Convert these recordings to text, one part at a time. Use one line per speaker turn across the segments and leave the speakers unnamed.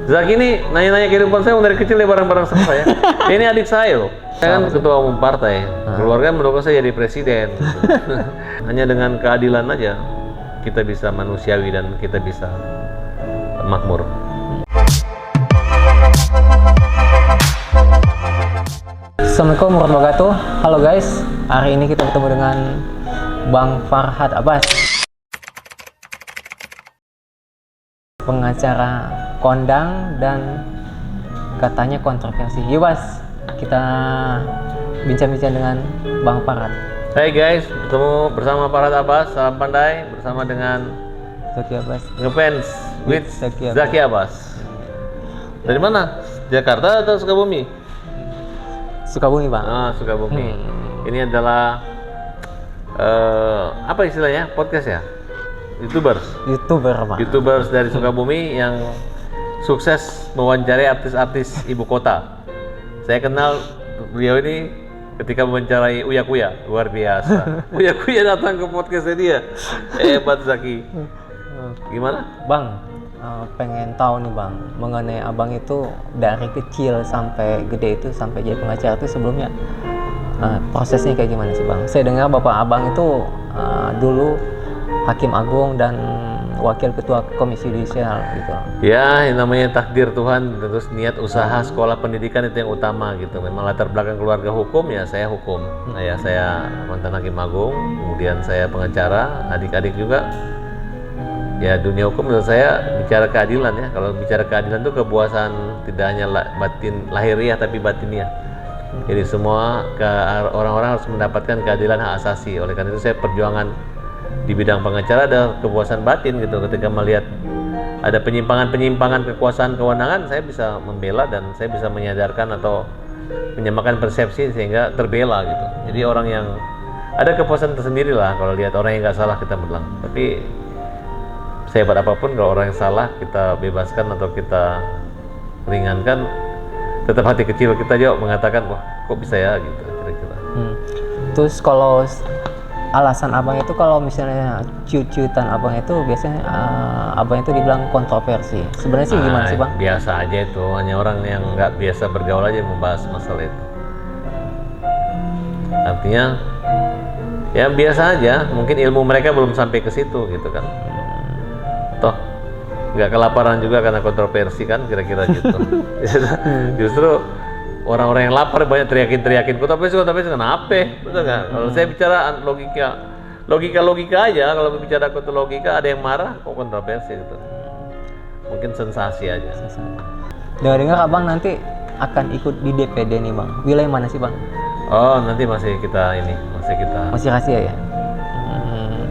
Zaki ini nanya-nanya kehidupan saya dari kecil ya, bareng-bareng sama saya. Ini adik saya loh. Saya kan ketua umum partai. Keluarga mendukung saya jadi presiden. Hanya dengan keadilan aja kita bisa manusiawi dan kita bisa makmur.
Assalamualaikum warahmatullahi wabarakatuh. Halo guys, hari ini kita bertemu dengan Bang Farhad Abbas, pengacara kondang dan katanya kontroversi. Yuk Bas, kita bincang-bincang dengan Bang Farhad.
Hai guys, bertemu bersama Farhad Abbas, salam pandai bersama dengan
Zaki Abbas.
ngefans with Zaki Abbas. Dari mana? Jakarta atau Sukabumi?
Sukabumi Bang.
Ah, Sukabumi. Ini adalah apa istilahnya? Podcast ya?
YouTuber Bang.
YouTubers dari Sukabumi yang sukses mewawancarai artis-artis ibu kota. Saya kenal beliau ini ketika mewawancarai Uya Kuya, luar biasa. Uya Kuya datang ke podcastnya dia. Hebat Zaki. Gimana?
Bang, pengen tahu nih Bang, mengenai Abang itu dari kecil sampai gede itu, sampai jadi pengacara itu sebelumnya prosesnya kayak gimana sih Bang? Saya dengar Bapak Abang itu dulu Hakim Agung dan Wakil Ketua Komisi Yudisial gitu.
Ya, yang namanya takdir Tuhan, terus niat usaha sekolah pendidikan itu yang utama gitu. Memang latar belakang keluarga hukum ya, saya hukum. Ayah saya mantan Hakim Agung, kemudian saya pengacara, adik-adik juga. Ya, dunia hukum menurut saya bicara keadilan ya. Kalau bicara keadilan itu kepuasan tidak hanya batin lahiriah tapi batiniah. Jadi semua orang-orang harus mendapatkan keadilan hak asasi. Oleh karena itu saya perjuangan di bidang pengacara ada kepuasan batin gitu. Ketika melihat ada penyimpangan kekuasaan kewenangan, saya bisa membela dan saya bisa menyadarkan atau menyamakan persepsi sehingga terbela gitu. Jadi orang yang ada kepuasan tersendiri lah kalau lihat orang yang nggak salah kita menang. Tapi sehebat apapun kalau orang yang salah kita bebaskan atau kita ringankan, tetap hati kecil kita juga mengatakan wah kok bisa ya gitu kira-kira.
Terus kalau alasan Abang itu kalau misalnya cuitan Abang itu biasanya Abang itu dibilang kontroversi. Sebenarnya sih gimana sih Bang?
Biasa aja itu, hanya orang yang nggak biasa bergaul aja membahas masalah itu. Artinya ya biasa aja, mungkin ilmu mereka belum sampai ke situ gitu kan. Toh nggak kelaparan juga karena kontroversi kan kira-kira gitu. Justru orang-orang yang lapar banyak teriakin kontroversi kenapa? Betul nggak? Kalau saya bicara logika aja, kalau bicara logika ada yang marah kok kontroversi gitu. Mungkin sensasi aja.
Dengar Abang nanti akan ikut di DPD nih Bang. Wilayah mana sih Bang?
Oh, nanti masih
rahasia ya?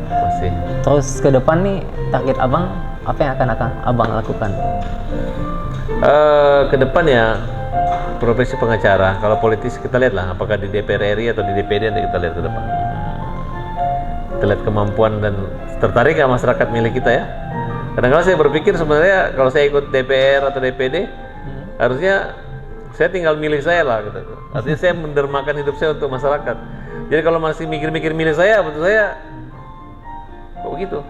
Masih.
Terus ke depan nih target Abang apa yang akan Abang lakukan?
Ke depan ya profesi pengacara. Kalau politis kita lihat lah apakah di DPR RI atau di DPD, nanti kita lihat ke depan. Kita lihat kemampuan dan tertarik nggak masyarakat milik kita ya. Kadang-kadang saya berpikir sebenarnya kalau saya ikut DPR atau DPD harusnya saya tinggal milih saya lah gitu. Artinya saya mendermakan hidup saya untuk masyarakat. Jadi kalau masih mikir-mikir milih saya, betul saya kok begitu.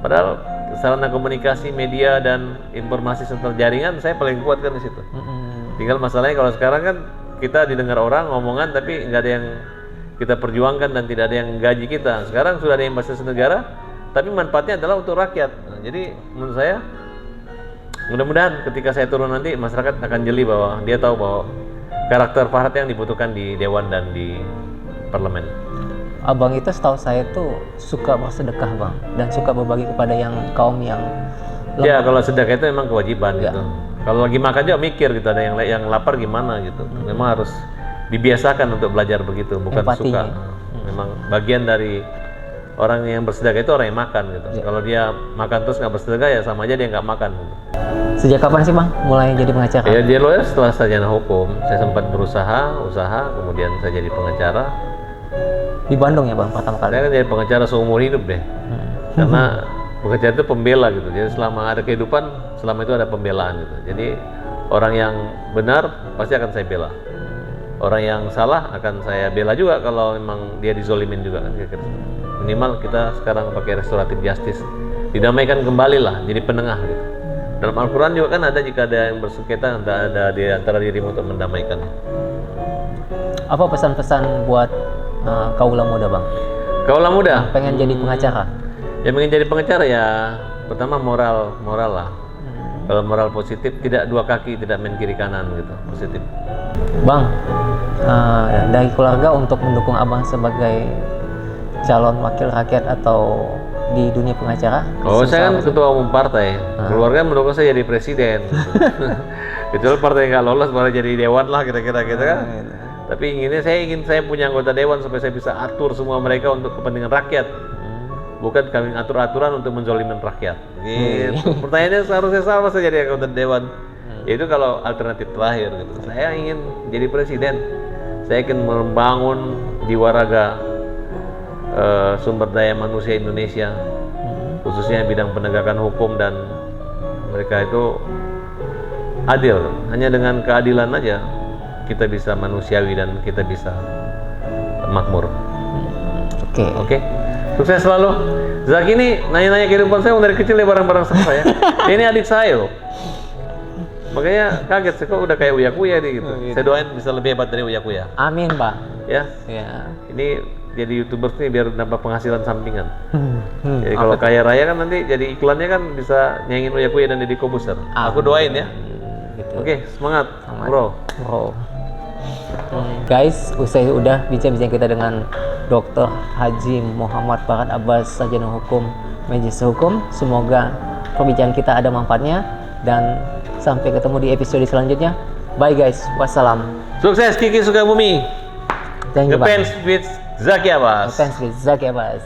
Padahal sarana komunikasi, media dan informasi serta jaringan saya paling kuat kan di situ. Tinggal masalahnya kalau sekarang kan kita didengar orang ngomongan tapi nggak ada yang kita perjuangkan dan tidak ada yang gaji kita. Sekarang sudah ada yang basis negara, tapi manfaatnya adalah untuk rakyat. Nah, jadi menurut saya mudah-mudahan ketika saya turun nanti masyarakat akan jeli bahwa dia tahu bahwa karakter Farhad yang dibutuhkan di dewan dan di parlemen.
Abang itu setahu saya tuh suka bersedekah Bang, dan suka berbagi kepada yang kaum yang lemah.
Ya kalau sedekah itu memang kewajiban gitu. Kalau lagi makan juga mikir gitu, ada yang lapar gimana gitu. Memang harus dibiasakan untuk belajar begitu, bukan
empatinya.
Suka. Memang bagian dari orang yang bersedekah itu orang yang makan gitu. Kalau dia makan terus nggak bersedekah ya sama aja dia nggak makan gitu.
Sejak kapan sih Bang mulai jadi pengacara?
Ya dia lawyer setelah sarjana hukum. Saya sempat usaha, kemudian saya jadi pengacara.
Di Bandung ya Bang pertama kali?
Saya kan jadi pengacara seumur hidup deh. Karena pengacara itu pembela gitu. Jadi selama ada kehidupan, selama itu ada pembelaan gitu. Jadi orang yang benar pasti akan saya bela. Orang yang salah akan saya bela juga kalau memang dia dizolimin juga kan kira-kira. Minimal kita sekarang pakai restoratif justice. Didamaikan kembali lah, jadi penengah gitu. Dalam Al-Quran juga kan ada, jika ada yang bersengketa ada di antara dirimu untuk mendamaikan.
Apa pesan-pesan buat kaula muda bang?
Kaulah muda,
Pengen jadi pengacara?
yang ingin jadi pengacara ya pertama moral lah. Kalau moral positif, tidak dua kaki, tidak main kiri kanan gitu, positif.
Bang, dari keluarga untuk mendukung abang sebagai calon wakil rakyat atau di dunia pengacara?
Oh, saya kan
susah apa sih?
ketua umum partai. Keluarga mendukung saya jadi presiden. Kecuali partai nggak lolos baru jadi dewan lah kira-kira gitu kan. Tapi saya ingin saya punya anggota dewan supaya saya bisa atur semua mereka untuk kepentingan rakyat. Bukan kami atur aturan untuk menzolimkan rakyat. Gitu. Pertanyaannya seharusnya sama saya jadi anggota dewan. Yaitu kalau alternatif terakhir gitu. Saya ingin jadi presiden. Saya ingin membangun jiwa raga sumber daya manusia Indonesia, khususnya bidang penegakan hukum, dan mereka itu adil. Hanya dengan keadilan aja kita bisa manusiawi dan kita bisa makmur. Oke. Sukses selalu. Zaki ini nanya-nanya kehidupan saya dari kecil ya, bareng-bareng sama saya. Ini adik saya loh. Makanya kaget sih, kok udah kayak Uya Kuya nih gitu. Saya doain bisa lebih hebat dari Uya Kuya.
Amin bang.
Ya.
Ya.
Ini jadi YouTubers nih biar nambah penghasilan sampingan. Jadi kalau kaya raya kan nanti jadi iklannya kan bisa nyanyiin Uya Kuya dan Deddy Kobuser. Aku doain ya.
Gitu.
Oke, semangat, bro.
Guys, udah bincang-bincang kita dengan Dr. Haji Muhammad Farhad Abbas, Sarjana Hukum, Majelis Hukum. Semoga perbincangan kita ada manfaatnya dan sampai ketemu di episode selanjutnya. Bye guys, wassalam.
Sukses Kiki Sukabumi.
Thank you, Bang.
Ngefans with Zaki Abbas.
Ngefans with Zaki Abbas.